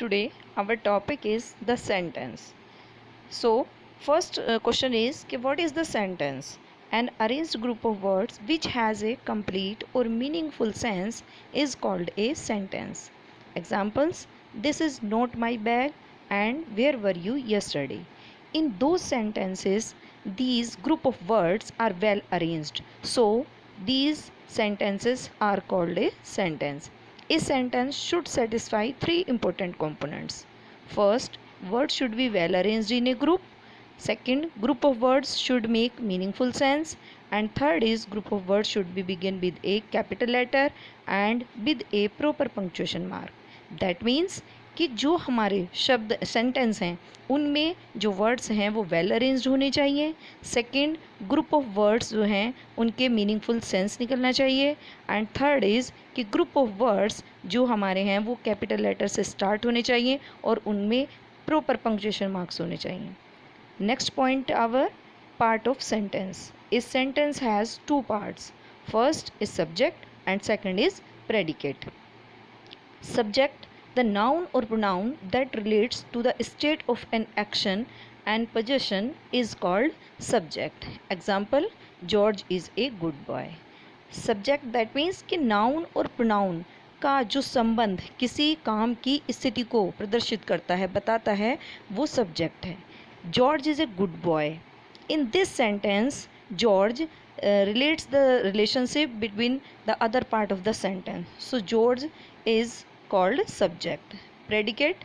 Today our topic is the sentence. So first question is कि what is the sentence? An arranged group of words which has a complete or meaningful sense is called a sentence. Examples: this is not my bag and where were you yesterday? In those sentences, these group of words are well arranged. So these sentences are called a sentence. A sentence should satisfy three important components. First, words should be well arranged in a group. Second, group of words should make meaningful sense. And third is group of words should be begin with a capital letter and with a proper punctuation mark. That means कि जो हमारे शब्द sentence हैं उनमें जो words हैं वो well arranged होने चाहिए. सेकंड, ग्रुप ऑफ वर्ड्स जो हैं उनके मीनिंगफुल सेंस निकलना चाहिए. एंड थर्ड इज़ कि ग्रुप ऑफ वर्ड्स जो हमारे हैं वो कैपिटल लेटर से स्टार्ट होने चाहिए और उनमें प्रॉपर पंक्चुएशन मार्क्स होने चाहिए. Next point, our part of sentence. A sentence has two parts. First is subject and second is predicate. Subject, the noun or pronoun that relates to the state of an action and possession, is called subject. Example: George is a good boy. Subject, that means कि noun और pronoun का जो संबंध किसी काम की स्थिति को प्रदर्शित करता है, बताता है, वो subject है. George is a good boy. In this sentence, George relates the relationship between the other part of the sentence. So George is called subject. Predicate,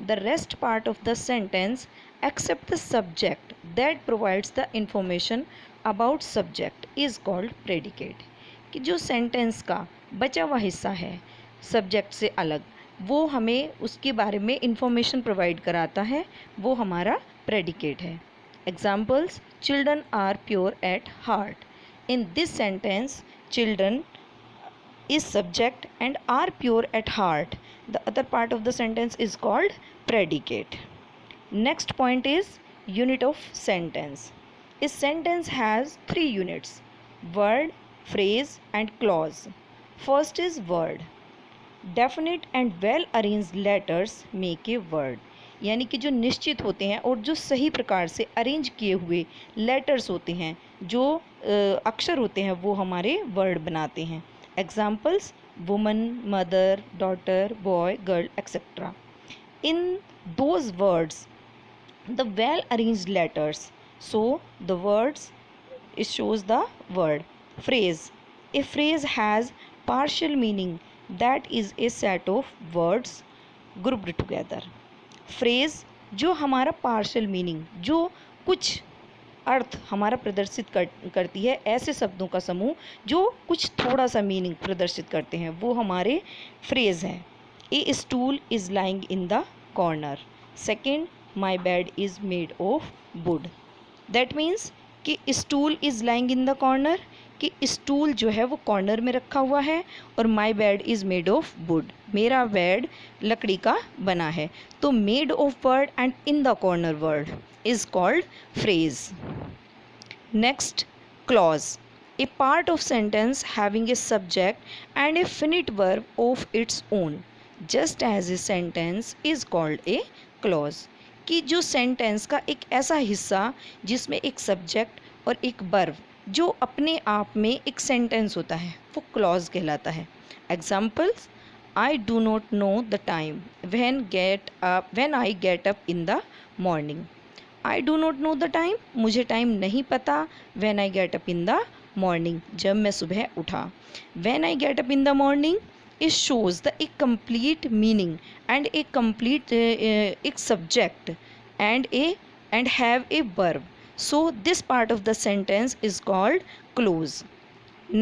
the rest part of the sentence except the subject that provides the information about subject is called predicate. कि जो sentence का बचा हुआ हिस्सा है subject से अलग, वो हमें उसके बारे में इंफॉर्मेशन प्रोवाइड कराता है, वो हमारा प्रेडिकेट है. Examples: children are pure at heart. In this sentence, children is subject and are pure at heart. The other part of the sentence is called predicate. Next point is unit of sentence. A sentence has three units: word, phrase and clause. First is word. Definite and well arranged letters make a word. यानी कि जो निश्चित होते हैं और जो सही प्रकार से अरेंज किए हुए लेटर्स होते हैं, जो अक्षर होते हैं, वो हमारे वर्ड बनाते हैं. Examples: woman, mother, daughter, boy, girl, etc. In those words, the well arranged letters, so the words, it shows the word. Phrase. A phrase has partial meaning, that is a set of words grouped together. Phrase जो हमारा partial meaning, जो कुछ अर्थ हमारा प्रदर्शित करती है, ऐसे शब्दों का समूह जो कुछ थोड़ा सा मीनिंग प्रदर्शित करते हैं, वो हमारे फ्रेज हैं. A stool is lying in the corner. Second, my bed is made of wood. That means कि stool is lying in the corner, कि स्टूल जो है वो कॉर्नर में रखा हुआ है, और my bed is made of wood, मेरा बेड लकड़ी का बना है. तो made of word and in the corner word is called phrase. Next, clause. A part of sentence having a subject and a finite verb of its own, just as a sentence is called a clause. कि जो sentence का एक ऐसा हिस्सा जिसमें एक subject और एक वर्ब जो अपने आप में एक सेंटेंस होता है, वो क्लॉज कहलाता है. Examples: I do not know the time when I get up in the morning. I do not know the time, मुझे टाइम नहीं पता. When I get up in the morning, जब मैं सुबह उठा. When I get up in the morning, it shows the a complete meaning and a complete एक subject and have a verb. So this part of the sentence is called clause.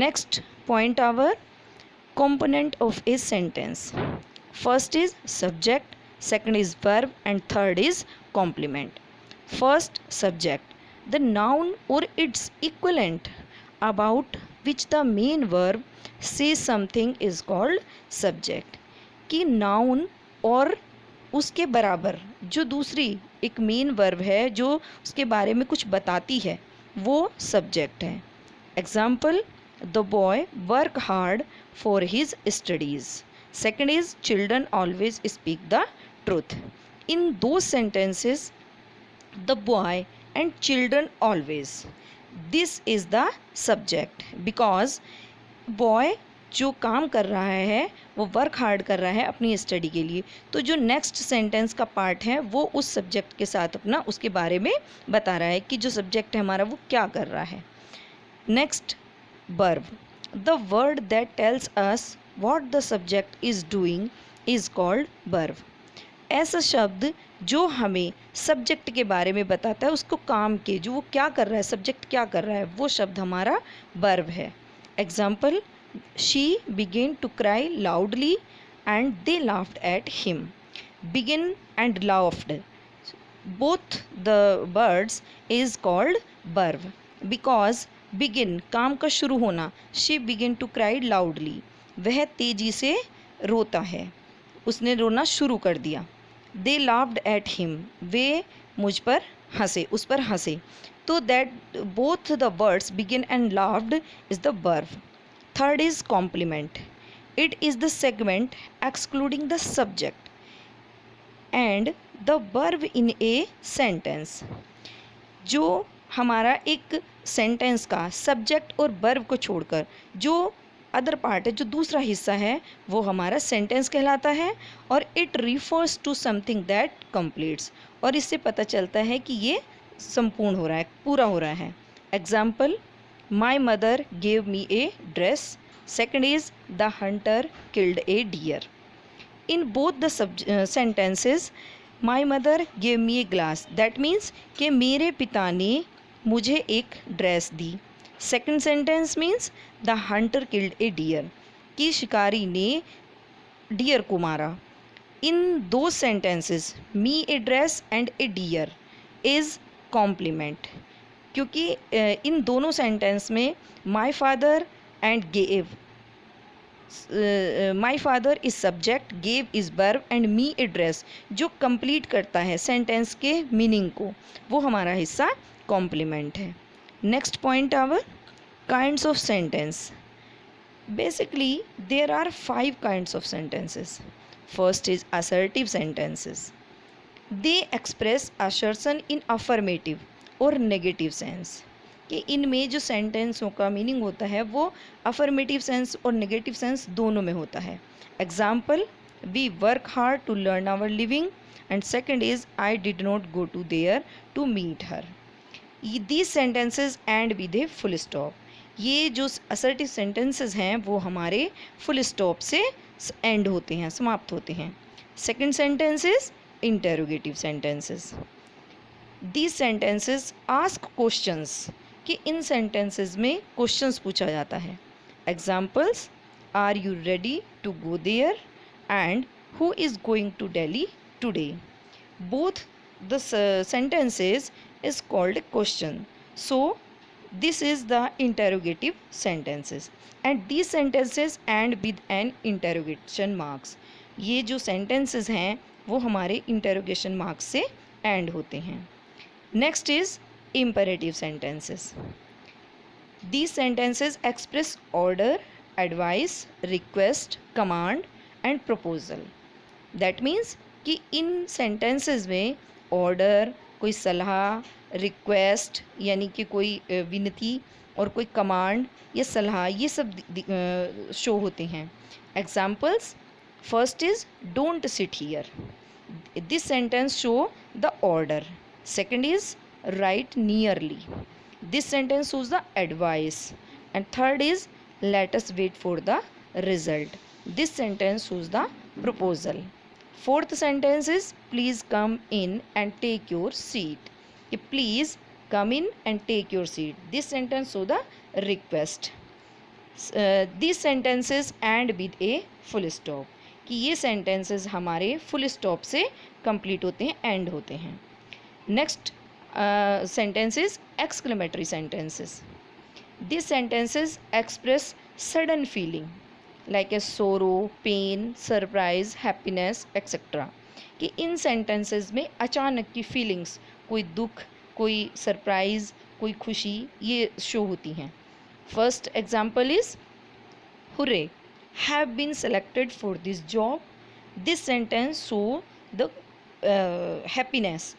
Next point, our component of a sentence. First is subject, second is verb and third is complement. First, subject, the noun or its equivalent about which the main verb says something is called subject. कि noun और उसके बराबर जो दूसरी एक main verb है जो उसके बारे में कुछ बताती है, वो subject है. Example: the boy work hard for his studies. Second is children always speak the truth. In those sentences, the boy and children always. This is the subject because boy जो काम कर रहा है वो वर्क हार्ड कर रहा है अपनी स्टडी के लिए, तो जो नेक्स्ट सेंटेंस का पार्ट है वो उस सब्जेक्ट के साथ अपना उसके बारे में बता रहा है कि जो सब्जेक्ट है हमारा वो क्या कर रहा है. Next, verb. The word that tells us what the subject is doing is called verb. ऐसा शब्द जो हमें सब्जेक्ट के बारे में बताता है, उसको काम के जो वो क्या कर रहा है, सब्जेक्ट क्या कर रहा है, वो शब्द हमारा वर्ब है. Example, she began to cry loudly and they laughed at him. Begin and laughed, both the words is called verb because begin काम का शुरू होना. she began to cry loudly, वह तेजी से रोता है, उसने रोना शुरू कर दिया. they laughed at him, वे मुझ पर हंसे, उस पर हंसे. तो that both the words begin and laughed is the verb. Third is complement. It is the segment excluding the subject and the verb in a sentence. जो हमारा एक सेंटेंस का सब्जेक्ट और वर्ब को छोड़कर जो अदर पार्ट है, जो दूसरा हिस्सा है, वो हमारा सेंटेंस कहलाता है और it refers to something that completes. और इससे पता चलता है कि ये संपूर्ण हो रहा है, पूरा हो रहा है. Example, My mother gave me a dress. Second is the hunter killed a deer. In both the sentences, my mother gave me a glass. That means कि मेरे पिता ने मुझे एक dress the. Second sentence means the hunter killed a deer. कि शिकारी ने dear को मारा. In those sentences, me a dress and a deer is complement. क्योंकि इन दोनों सेंटेंस में my father and gave, my father is subject, gave is verb and me a dress जो complete करता है सेंटेंस के मीनिंग को, वो हमारा हिस्सा कॉम्प्लीमेंट है. Next point, our kinds of sentence. Basically there are 5 kinds of sentences. First is assertive sentences. They express assertion in affirmative और नेगेटिव सेंस. कि इनमें जो सेंटेंसों का मीनिंग होता है वो अफर्मेटिव सेंस और नेगेटिव सेंस दोनों में होता है. Example, we work hard to learn our living and second is I did not go to there to meet her. These sentences and with a full stop. ये जो assertive sentences हैं वो हमारे full stop से and होते हैं, समाप्त होते हैं. Second sentence is interrogative sentences. These sentences ask questions कि इन sentences में questions पूछा जाता है. Examples, are you ready to go there and who is going to Delhi today. Both the sentences is called a question. So this is the interrogative sentences and these sentences end with an interrogation marks. ये जो sentences हैं वो हमारे interrogation marks से end होते हैं. Next is imperative sentences. These sentences express order, advice, request, command and proposal. That means कि इन sentences में order, कोई सलाह, request यानी कि कोई विनती और कोई command या सलाह, ये सब शो होते हैं. Examples, first is don't sit here. This sentence show the order. Second is write nearly. This sentence shows the advice. And third is let us wait for the result. This sentence shows the proposal. Fourth sentence is please come in and take your seat. Please come in and take your seat. This sentence shows the request. These sentences end with a full stop. कि ये sentences हमारे full stop से complete होते हैं, end होते हैं. Next sentence is exclamatory sentences. These sentences express sudden feeling like a sorrow, pain, surprise, happiness, etc. कि इन sentences में अचानक की feelings, कोई दुख, कोई surprise, कोई खुशी, ये शो होती हैं. First example is hooray, have been selected for this job. This sentence show the happiness.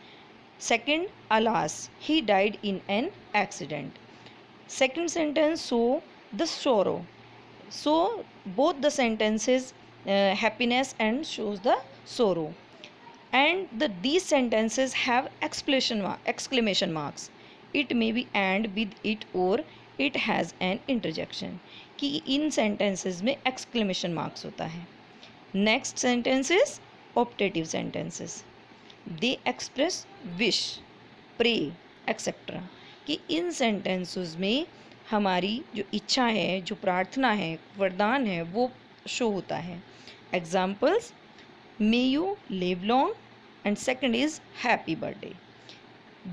Second, alas, he died in an accident. Second sentence, show the sorrow. So both the sentences, happiness and shows the sorrow. And these sentences have exclamation marks. It may be and with it or it has an interjection. कि इन sentences में exclamation marks होता है. Next sentence is optative sentences. They express wish, pray, etc. कि इन sentences में हमारी जो इच्छा है, जो प्रार्थना है, वरदान है, वो शो होता है. Examples: may you live long, and second is happy birthday.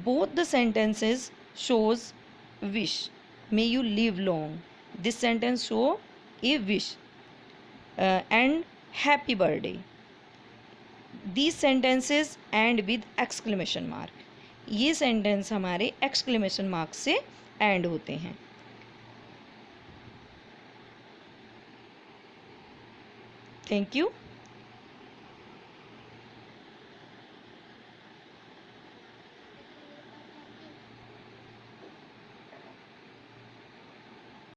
Both the sentences shows wish. May you live long. This sentence show a wish. And happy birthday. These sentences end with exclamation mark. ये sentence हमारे exclamation mark से end होते हैं. Thank you.